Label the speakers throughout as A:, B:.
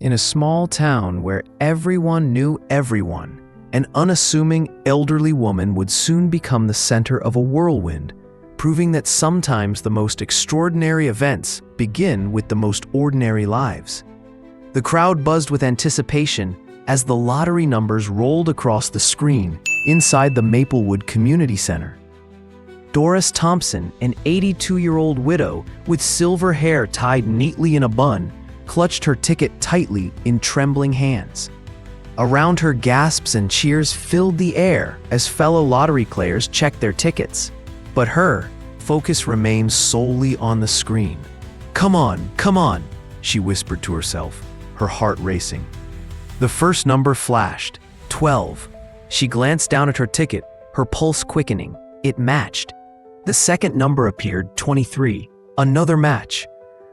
A: In a small town where everyone knew everyone, an unassuming elderly woman would soon become the center of a whirlwind, proving that sometimes the most extraordinary events begin with the most ordinary lives. The crowd buzzed with anticipation as the lottery numbers rolled across the screen inside the Maplewood Community Center. Doris Thompson, an 82-year-old widow with silver hair tied neatly in a bun, clutched her ticket tightly in trembling hands. Around her, gasps and cheers filled the air as fellow lottery players checked their tickets. But her focus remained solely on the screen. Come on," she whispered to herself, her heart racing. The first number flashed, 12. She glanced down at her ticket, her pulse quickening. It matched. The second number appeared, 23. Another match.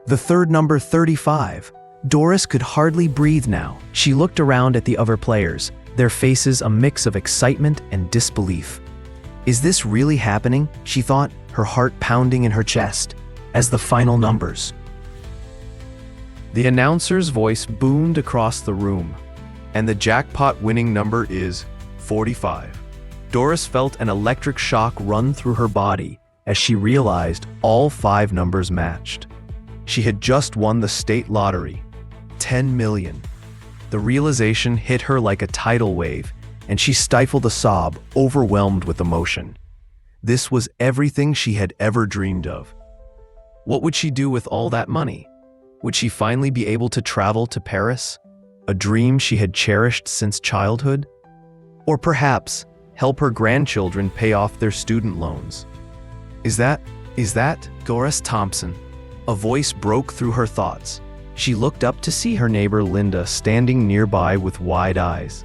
A: The third number, 35. Doris could hardly breathe now. She looked around at the other players, their faces a mix of excitement and disbelief. Is this really happening? She thought, her heart pounding in her chest, as the final numbers. The announcer's voice boomed across the room, and the jackpot winning number is 45. Doris felt an electric shock run through her body as she realized all 5 numbers matched. She had just won the state lottery, 10 million. The realization hit her like a tidal wave, and she stifled a sob, overwhelmed with emotion. This was everything she had ever dreamed of. What would she do with all that money? Would she finally be able to travel to Paris, a dream she had cherished since childhood? Or perhaps help her grandchildren pay off their student loans? Is that Doris Thompson? A voice broke through her thoughts. She looked up to see her neighbor Linda standing nearby with wide eyes.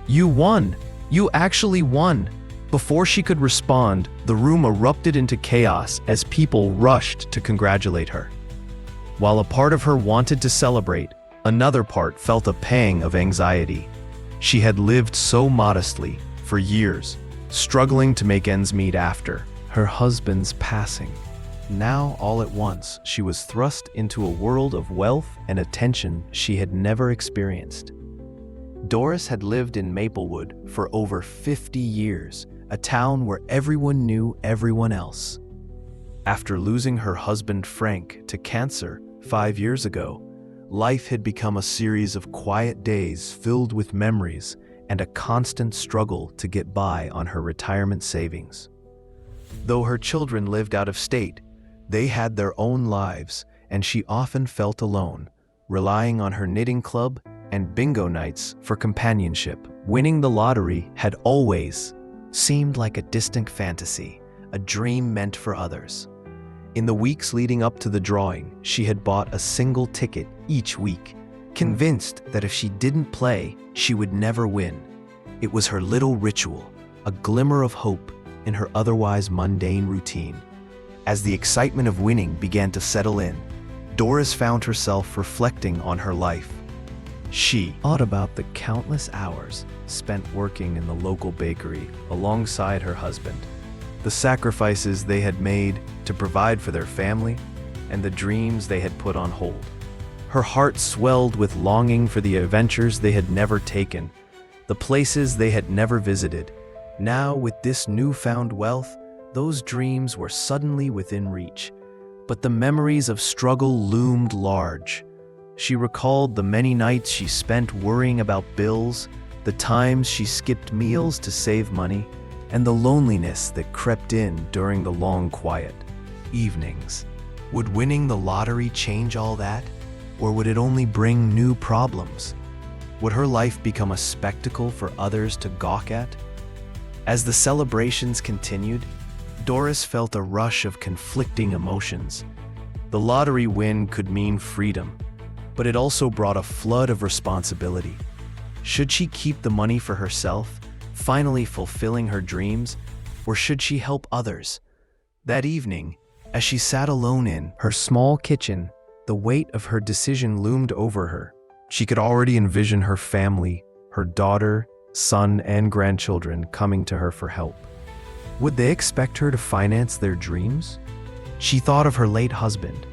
A: You won! You actually won! Before she could respond, the room erupted into chaos as people rushed to congratulate her. While a part of her wanted to celebrate, another part felt a pang of anxiety. She had lived so modestly for years, struggling to make ends meet after her husband's passing. Now, all at once, she was thrust into a world of wealth and attention she had never experienced. Doris had lived in Maplewood for over 50 years, a town where everyone knew everyone else. After losing her husband Frank to cancer 5 years ago, life had become a series of quiet days filled with memories and a constant struggle to get by on her retirement savings. Though her children lived out of state, they had their own lives, and she often felt alone, relying on her knitting club and bingo nights for companionship. Winning the lottery had always seemed like a distant fantasy, a dream meant for others. In the weeks leading up to the drawing, she had bought a single ticket each week, convinced that if she didn't play, she would never win. It was her little ritual, a glimmer of hope in her otherwise mundane routine. As the excitement of winning began to settle in, Doris found herself reflecting on her life. She thought about the countless hours spent working in the local bakery alongside her husband, the sacrifices they had made to provide for their family, and the dreams they had put on hold. Her heart swelled with longing for the adventures they had never taken, the places they had never visited. Now, with this newfound wealth, those dreams were suddenly within reach, but the memories of struggle loomed large. She recalled the many nights she spent worrying about bills, the times she skipped meals to save money, and the loneliness that crept in during the long, quiet evenings. Would winning the lottery change all that, or would it only bring new problems? Would her life become a spectacle for others to gawk at? As the celebrations continued, Doris felt a rush of conflicting emotions. The lottery win could mean freedom, but it also brought a flood of responsibility. Should she keep the money for herself, finally fulfilling her dreams, or should she help others? That evening, as she sat alone in her small kitchen, the weight of her decision loomed over her. She could already envision her family, her daughter, son, and grandchildren coming to her for help. Would they expect her to finance their dreams? She thought of her late husband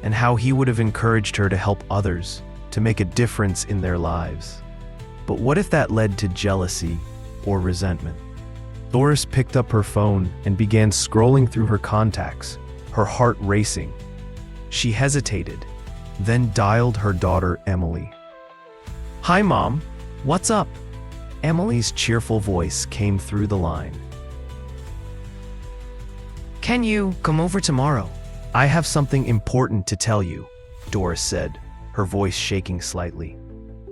A: and how he would have encouraged her to help others, to make a difference in their lives. But what if that led to jealousy or resentment? Doris picked up her phone and began scrolling through her contacts, her heart racing. She hesitated, then dialed her daughter Emily. "Hi, Mom. What's up?" Emily's cheerful voice came through the line. "Can you come over tomorrow? I have something important to tell you," Doris said, her voice shaking slightly.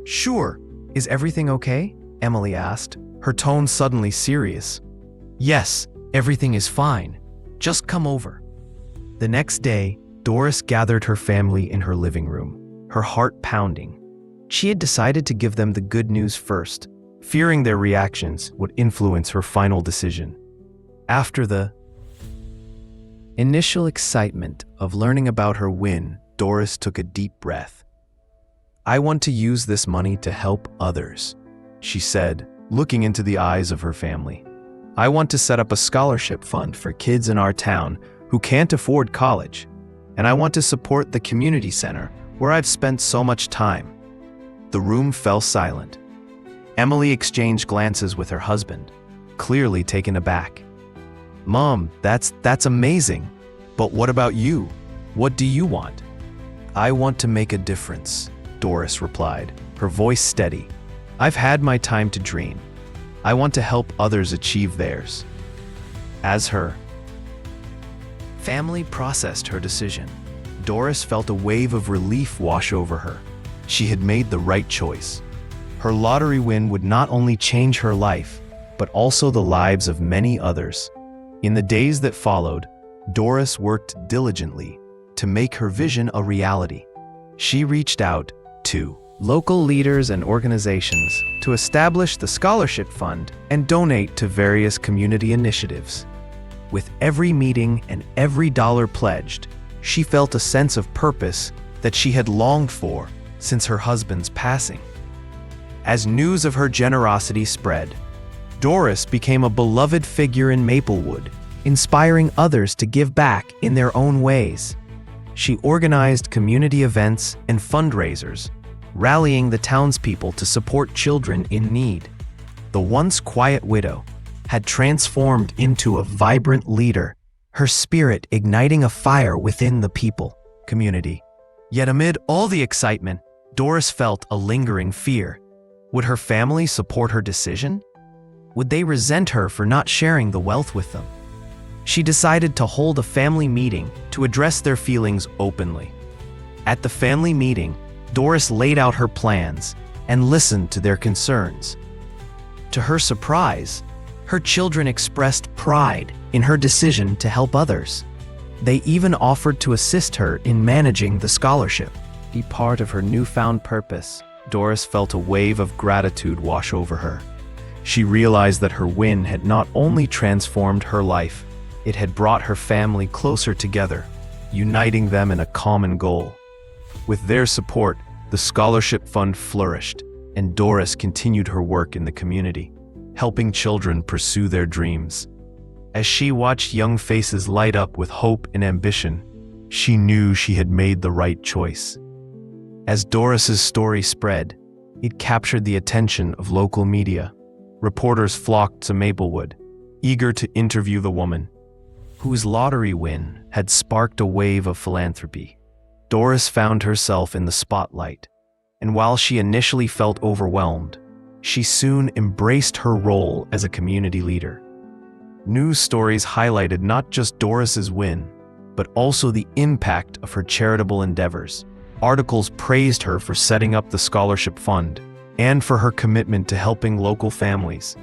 A: "Sure. Is everything okay?" Emily asked, her tone suddenly serious. "Yes, everything is fine. Just come over." The next day, Doris gathered her family in her living room, her heart pounding. She had decided to give them the good news first, fearing their reactions would influence her final decision. After the initial excitement of learning about her win, Doris took a deep breath. "I want to use this money to help others," she said, looking into the eyes of her family. "I want to set up a scholarship fund for kids in our town who can't afford college, and I want to support the community center where I've spent so much time." The room fell silent. Emily exchanged glances with her husband, clearly taken aback. "Mom, that's amazing. But what about you? What do you want?" "I want to make a difference," Doris replied, her voice steady. "I've had my time to dream. I want to help others achieve theirs." As her family processed her decision, Doris felt a wave of relief wash over her. She had made the right choice. Her lottery win would not only change her life, but also the lives of many others. In the days that followed, Doris worked diligently to make her vision a reality. She reached out to local leaders and organizations to establish the scholarship fund and donate to various community initiatives. With every meeting and every dollar pledged, she felt a sense of purpose that she had longed for since her husband's passing. As news of her generosity spread, Doris became a beloved figure in Maplewood, inspiring others to give back in their own ways. She organized community events and fundraisers, rallying the townspeople to support children in need. The once quiet widow had transformed into a vibrant leader, her spirit igniting a fire within the community. Yet amid all the excitement, Doris felt a lingering fear. Would her family support her decision? Would they resent her for not sharing the wealth with them? She decided to hold a family meeting to address their feelings openly. At the family meeting, Doris laid out her plans and listened to their concerns. To her surprise, her children expressed pride in her decision to help others. They even offered to assist her in managing the scholarship. Be part of her newfound purpose, Doris felt a wave of gratitude wash over her. She realized that her win had not only transformed her life, it had brought her family closer together, uniting them in a common goal. With their support, the scholarship fund flourished, and Doris continued her work in the community, helping children pursue their dreams. As she watched young faces light up with hope and ambition, she knew she had made the right choice. As Doris's story spread, it captured the attention of local media. Reporters flocked to Maplewood, eager to interview the woman, whose lottery win had sparked a wave of philanthropy. Doris found herself in the spotlight, and while she initially felt overwhelmed, she soon embraced her role as a community leader. News stories highlighted not just Doris's win, but also the impact of her charitable endeavors. Articles praised her for setting up the scholarship fund and for her commitment to helping local families.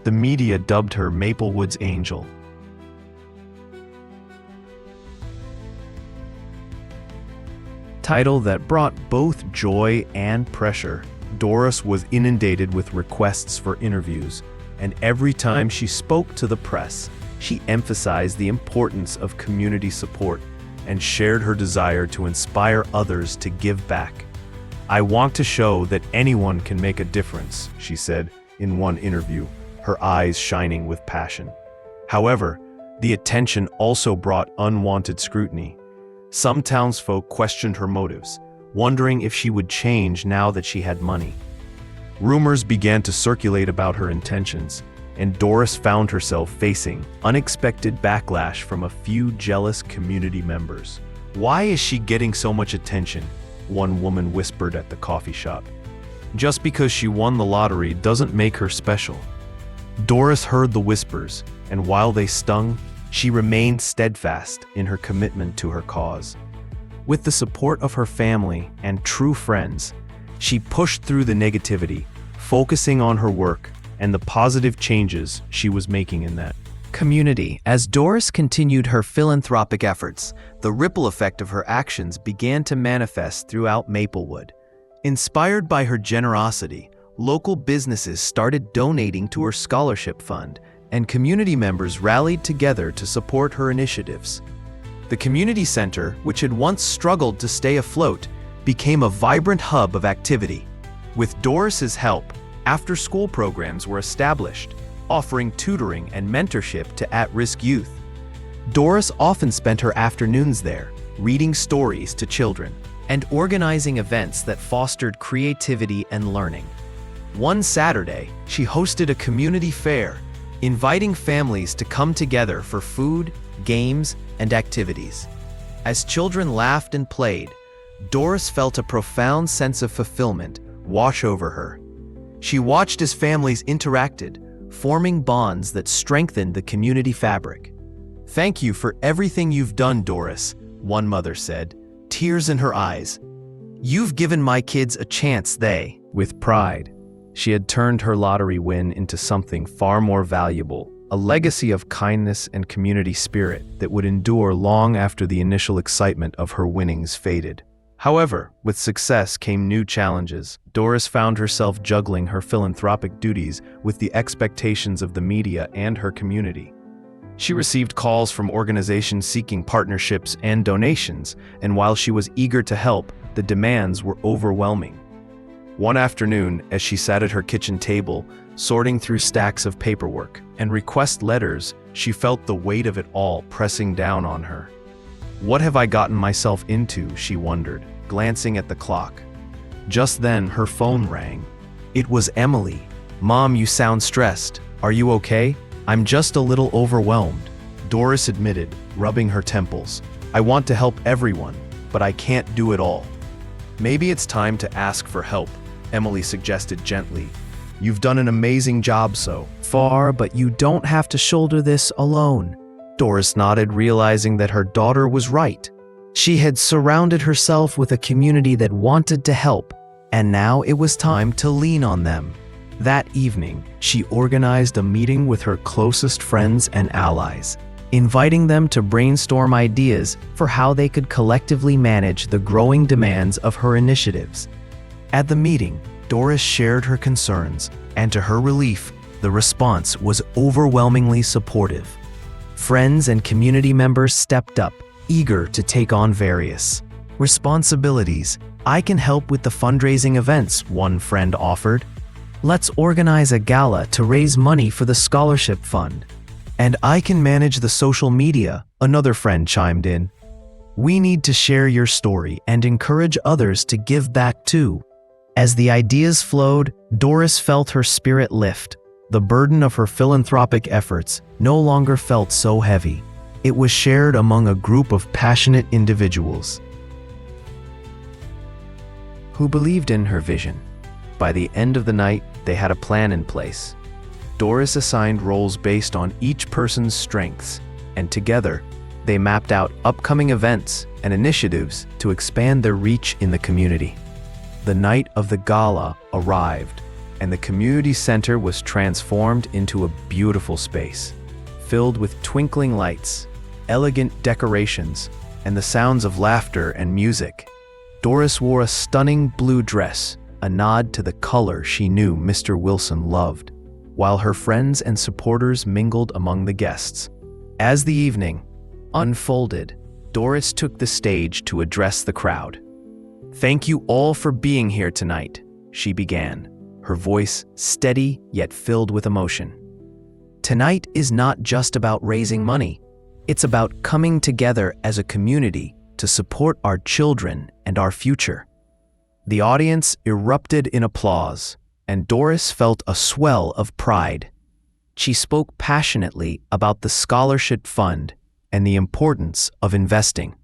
A: The media dubbed her Maplewood's Angel. Title that brought both joy and pressure. Doris was inundated with requests for interviews, and every time she spoke to the press, she emphasized the importance of community support and shared her desire to inspire others to give back. "I want to show that anyone can make a difference," she said in one interview, her eyes shining with passion. However, the attention also brought unwanted scrutiny. Some townsfolk questioned her motives, wondering if she would change now that she had money. Rumors began to circulate about her intentions, and Doris found herself facing unexpected backlash from a few jealous community members. "Why is she getting so much attention?" one woman whispered at the coffee shop. "Just because she won the lottery doesn't make her special." Doris heard the whispers, and while they stung, she remained steadfast in her commitment to her cause. With the support of her family and true friends, she pushed through the negativity, focusing on her work and the positive changes she was making in that community. As Doris continued her philanthropic efforts, the ripple effect of her actions began to manifest throughout Maplewood. Inspired by her generosity, local businesses started donating to her scholarship fund, and community members rallied together to support her initiatives. The community center, which had once struggled to stay afloat, became a vibrant hub of activity. With Doris's help, after-school programs were established, offering tutoring and mentorship to at-risk youth. Doris often spent her afternoons there, reading stories to children and organizing events that fostered creativity and learning. One Saturday, she hosted a community fair, inviting families to come together for food, games, and activities. As children laughed and played, Doris felt a profound sense of fulfillment wash over her. She watched as families interacted, forming bonds that strengthened the community fabric. "Thank you for everything you've done, Doris," one mother said, tears in her eyes. "You've given my kids a chance." With pride, she had turned her lottery win into something far more valuable, a legacy of kindness and community spirit that would endure long after the initial excitement of her winnings faded. However, with success came new challenges. Doris found herself juggling her philanthropic duties with the expectations of the media and her community. She received calls from organizations seeking partnerships and donations, and while she was eager to help, the demands were overwhelming. One afternoon, as she sat at her kitchen table, sorting through stacks of paperwork and request letters, she felt the weight of it all pressing down on her. "What have I gotten myself into?" she wondered, glancing at the clock. Just then, her phone rang. It was Emily. "Mom, you sound stressed. Are you okay?" "I'm just a little overwhelmed," Doris admitted, rubbing her temples. "I want to help everyone, but I can't do it all." "Maybe it's time to ask for help," Emily suggested gently. "You've done an amazing job so far, but you don't have to shoulder this alone." Doris nodded, realizing that her daughter was right. She had surrounded herself with a community that wanted to help, and now it was time to lean on them. That evening, she organized a meeting with her closest friends and allies, inviting them to brainstorm ideas for how they could collectively manage the growing demands of her initiatives. At the meeting, Doris shared her concerns, and to her relief, the response was overwhelmingly supportive. Friends and community members stepped up, eager to take on various responsibilities. "I can help with the fundraising events," one friend offered. "Let's organize a gala to raise money for the scholarship fund." "And I can manage the social media," another friend chimed in. "We need to share your story and encourage others to give back too." As the ideas flowed, Doris felt her spirit lift. The burden of her philanthropic efforts no longer felt so heavy. It was shared among a group of passionate individuals who believed in her vision. By the end of the night, they had a plan in place. Doris assigned roles based on each person's strengths, and together, they mapped out upcoming events and initiatives to expand their reach in the community. The night of the gala arrived, and the community center was transformed into a beautiful space, filled with twinkling lights, elegant decorations, and the sounds of laughter and music. Doris wore a stunning blue dress, a nod to the color she knew Mr. Wilson loved, while her friends and supporters mingled among the guests. As the evening unfolded, Doris took the stage to address the crowd. "Thank you all for being here tonight," she began, her voice steady yet filled with emotion. "Tonight is not just about raising money. It's about coming together as a community to support our children and our future. The audience erupted in applause, and Doris felt a swell of pride. She spoke passionately about the scholarship fund and the importance of investing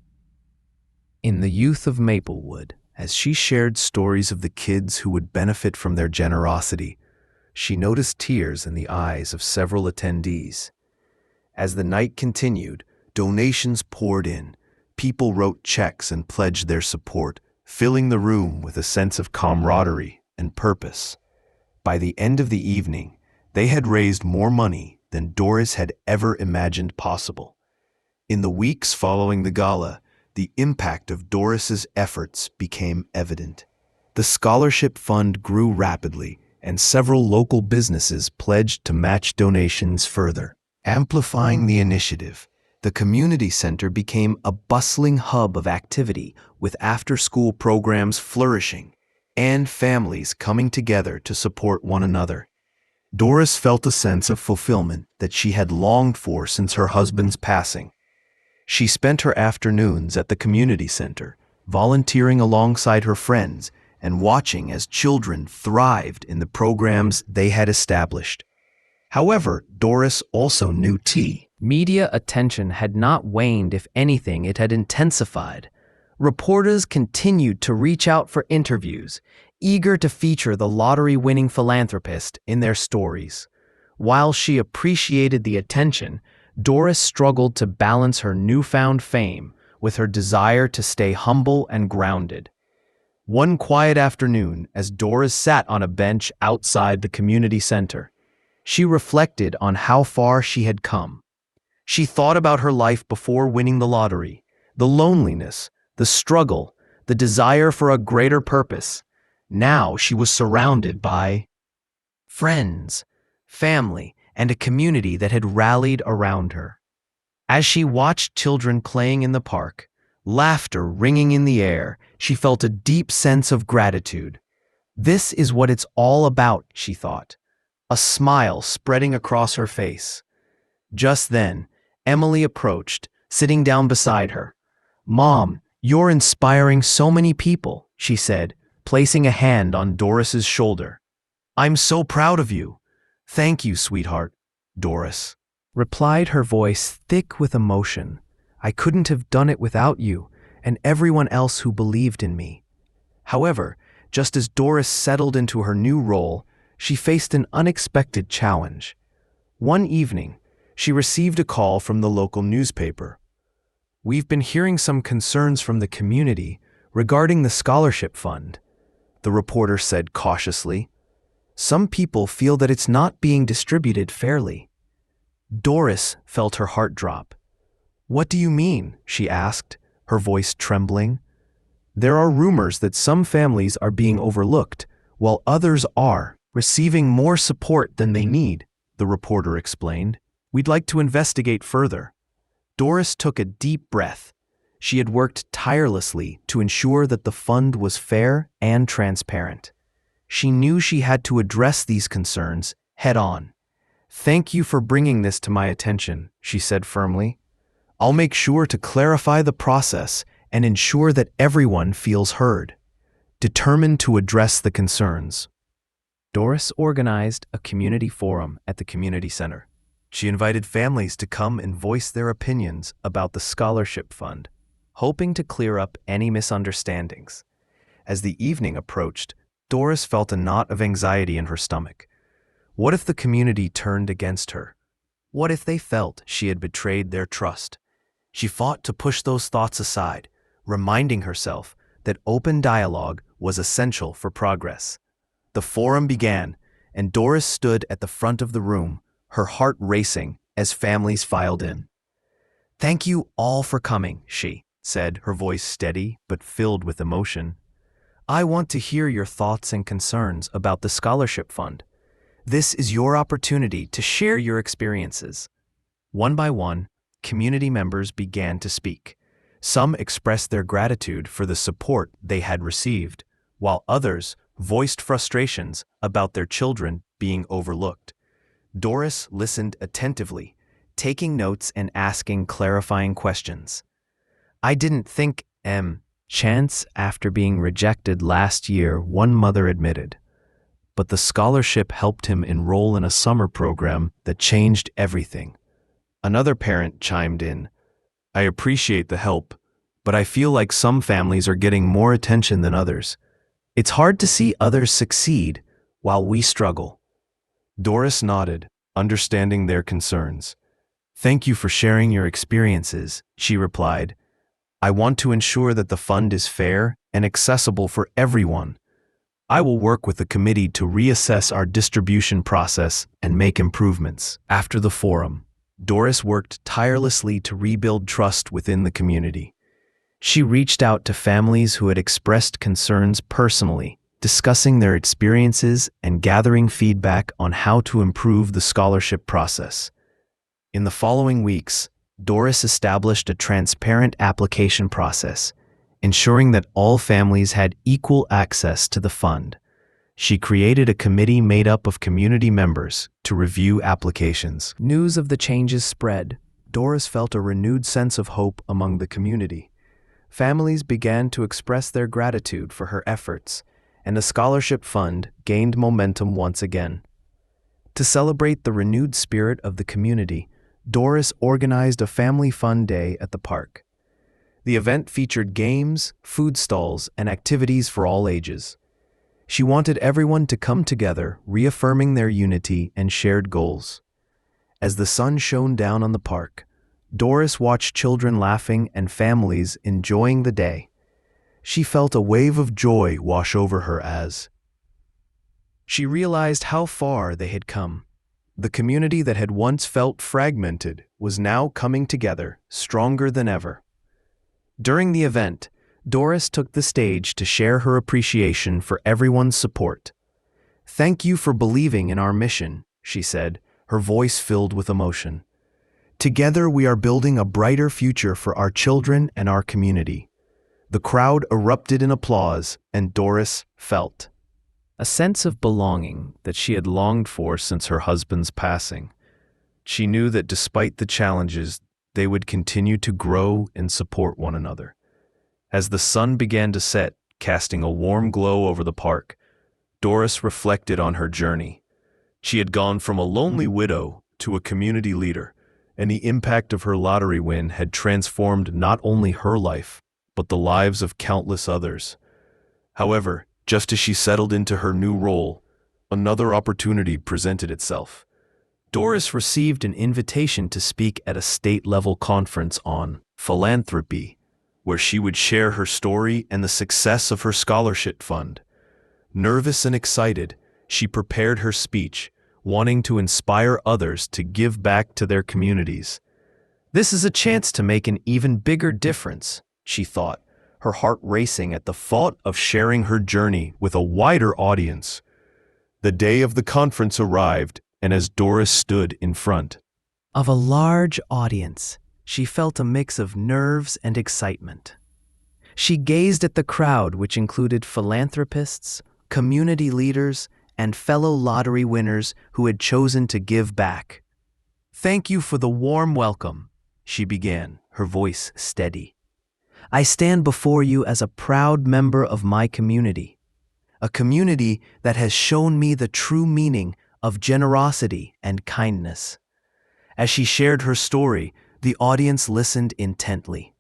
A: in the youth of Maplewood. As she shared stories of the kids who would benefit from their generosity, she noticed tears in the eyes of several attendees. As the night continued, donations poured in. People wrote checks and pledged their support, filling the room with a sense of camaraderie and purpose. By the end of the evening, they had raised more money than Doris had ever imagined possible. In the weeks following the gala, the impact of Doris's efforts became evident. The scholarship fund grew rapidly, and several local businesses pledged to match donations further. Amplifying the initiative, the community center became a bustling hub of activity, with after-school programs flourishing and families coming together to support one another. Doris felt a sense of fulfillment that she had longed for since her husband's passing. She spent her afternoons at the community center, volunteering alongside her friends and watching as children thrived in the programs they had established. However, Doris also knew media attention had not waned. If anything, it had intensified. Reporters continued to reach out for interviews, eager to feature the lottery-winning philanthropist in their stories. While she appreciated the attention, Doris struggled to balance her newfound fame with her desire to stay humble and grounded. One quiet afternoon, as Doris sat on a bench outside the community center, she reflected on how far she had come. She thought about her life before winning the lottery, the loneliness, the struggle, the desire for a greater purpose. Now she was surrounded by friends, family, and a community that had rallied around her. As she watched children playing in the park, laughter ringing in the air, she felt a deep sense of gratitude. This is what it's all about, she thought, a smile spreading across her face. Just then, Emily approached, sitting down beside her. "Mom, you're inspiring so many people," she said, placing a hand on Doris's shoulder. "I'm so proud of you." "Thank you, sweetheart," Doris replied, her voice thick with emotion. "I couldn't have done it without you and everyone else who believed in me." However, just as Doris settled into her new role, she faced an unexpected challenge. One evening, she received a call from the local newspaper. "We've been hearing some concerns from the community regarding the scholarship fund," the reporter said cautiously. "Some people feel that it's not being distributed fairly." Doris felt her heart drop. "What do you mean?" she asked, her voice trembling. "There are rumors that some families are being overlooked, while others are receiving more support than they need," the reporter explained. "We'd like to investigate further." Doris took a deep breath. She had worked tirelessly to ensure that the fund was fair and transparent. She knew she had to address these concerns head on. "Thank you for bringing this to my attention," she said firmly. "I'll make sure to clarify the process and ensure that everyone feels heard." Determined to address the concerns, Doris organized a community forum at the community center. She invited families to come and voice their opinions about the scholarship fund, hoping to clear up any misunderstandings. As the evening approached, Doris felt a knot of anxiety in her stomach. What if the community turned against her? What if they felt she had betrayed their trust? She fought to push those thoughts aside, reminding herself that open dialogue was essential for progress. The forum began, and Doris stood at the front of the room, her heart racing as families filed in. "Thank you all for coming," she said, her voice steady but filled with emotion. "I want to hear your thoughts and concerns about the scholarship fund. This is your opportunity to share your experiences." One by one, community members began to speak. Some expressed their gratitude for the support they had received, while others voiced frustrations about their children being overlooked. Doris listened attentively, taking notes and asking clarifying questions. "I didn't think, chance after being rejected last year, one mother admitted. But the scholarship helped him enroll in a summer program that changed everything. Another parent chimed in, I appreciate the help, but I feel like some families are getting more attention than others. It's hard to see others succeed while we struggle. Doris nodded, understanding their concerns. Thank you for sharing your experiences, she replied. I want to ensure that the fund is fair and accessible for everyone. I will work with the committee to reassess our distribution process and make improvements. After the forum, Doris worked tirelessly to rebuild trust within the community. She reached out to families who had expressed concerns personally, discussing their experiences and gathering feedback on how to improve the scholarship process. In the following weeks, Doris established a transparent application process, ensuring that all families had equal access to the fund. She created a committee made up of community members to review applications. News of the changes spread. Doris felt a renewed sense of hope among the community. Families began to express their gratitude for her efforts, and the scholarship fund gained momentum once again. To celebrate the renewed spirit of the community, Doris organized a family fun day at the park. The event featured games, food stalls, and activities for all ages. She wanted everyone to come together, reaffirming their unity and shared goals. As the sun shone down on the park, Doris watched children laughing and families enjoying the day. She felt a wave of joy wash over her as she realized how far they had come. The community that had once felt fragmented was now coming together, stronger than ever. During the event, Doris took the stage to share her appreciation for everyone's support. Thank you for believing in our mission, she said, her voice filled with emotion. Together we are building a brighter future for our children and our community. The crowd erupted in applause, and Doris felt a sense of belonging that she had longed for since her husband's passing. She knew that despite the challenges, they would continue to grow and support one another. As the sun began to set, casting a warm glow over the park, Doris reflected on her journey. She had gone from a lonely widow to a community leader, and the impact of her lottery win had transformed not only her life, but the lives of countless others. However, just as she settled into her new role, another opportunity presented itself. Doris received an invitation to speak at a state-level conference on philanthropy, where she would share her story and the success of her scholarship fund. Nervous and excited, she prepared her speech, wanting to inspire others to give back to their communities. This is a chance to make an even bigger difference, she thought, her heart racing at the thought of sharing her journey with a wider audience. The day of the conference arrived, and as Doris stood in front of a large audience, she felt a mix of nerves and excitement. She gazed at the crowd, which included philanthropists, community leaders, and fellow lottery winners who had chosen to give back. Thank you for the warm welcome, she began, her voice steady. I stand before you as a proud member of my community, a community that has shown me the true meaning of generosity and kindness. As she shared her story, the audience listened intently.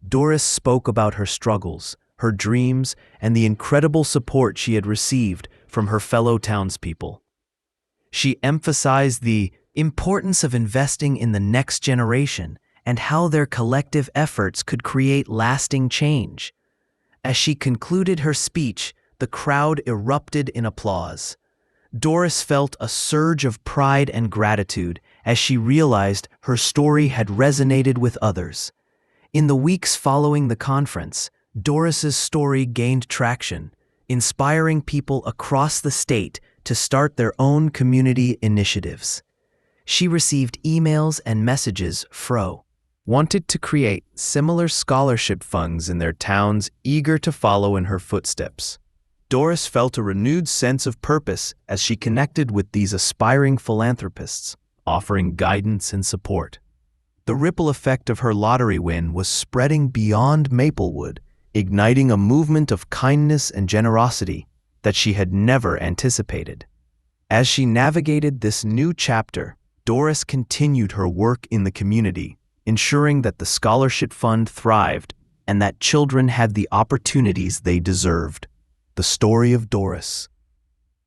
A: Doris spoke about her struggles, her dreams, and the incredible support she had received from her fellow townspeople. She emphasized the importance of investing in the next generation and how their collective efforts could create lasting change. As she concluded her speech, the crowd erupted in applause. Doris felt a surge of pride and gratitude as she realized her story had resonated with others. In the weeks following the conference, Doris's story gained traction, inspiring people across the state to start their own community initiatives. She received emails and messages wanted to create similar scholarship funds in their towns, eager to follow in her footsteps. Doris felt a renewed sense of purpose as she connected with these aspiring philanthropists, offering guidance and support. The ripple effect of her lottery win was spreading beyond Maplewood, igniting a movement of kindness and generosity that she had never anticipated. As she navigated this new chapter, Doris continued her work in the community, ensuring that the scholarship fund thrived and that children had the opportunities they deserved. The story of Doris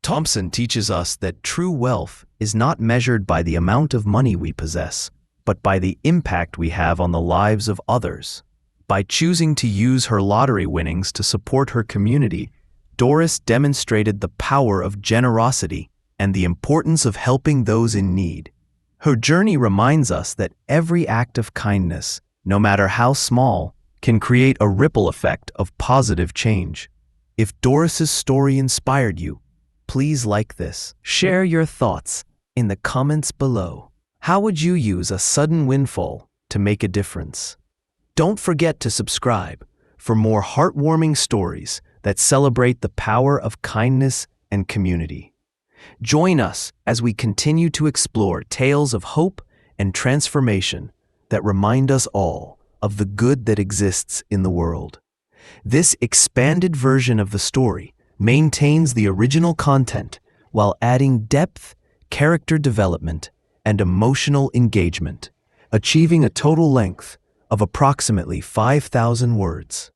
A: Thompson teaches us that true wealth is not measured by the amount of money we possess, but by the impact we have on the lives of others. By choosing to use her lottery winnings to support her community, Doris demonstrated the power of generosity and the importance of helping those in need. Her journey reminds us that every act of kindness, no matter how small, can create a ripple effect of positive change. If Doris's story inspired you, please like this. Share your thoughts in the comments below. How would you use a sudden windfall to make a difference? Don't forget to subscribe for more heartwarming stories that celebrate the power of kindness and community. Join us as we continue to explore tales of hope and transformation that remind us all of the good that exists in the world. This expanded version of the story maintains the original content while adding depth, character development, and emotional engagement, achieving a total length of approximately 5,000 words.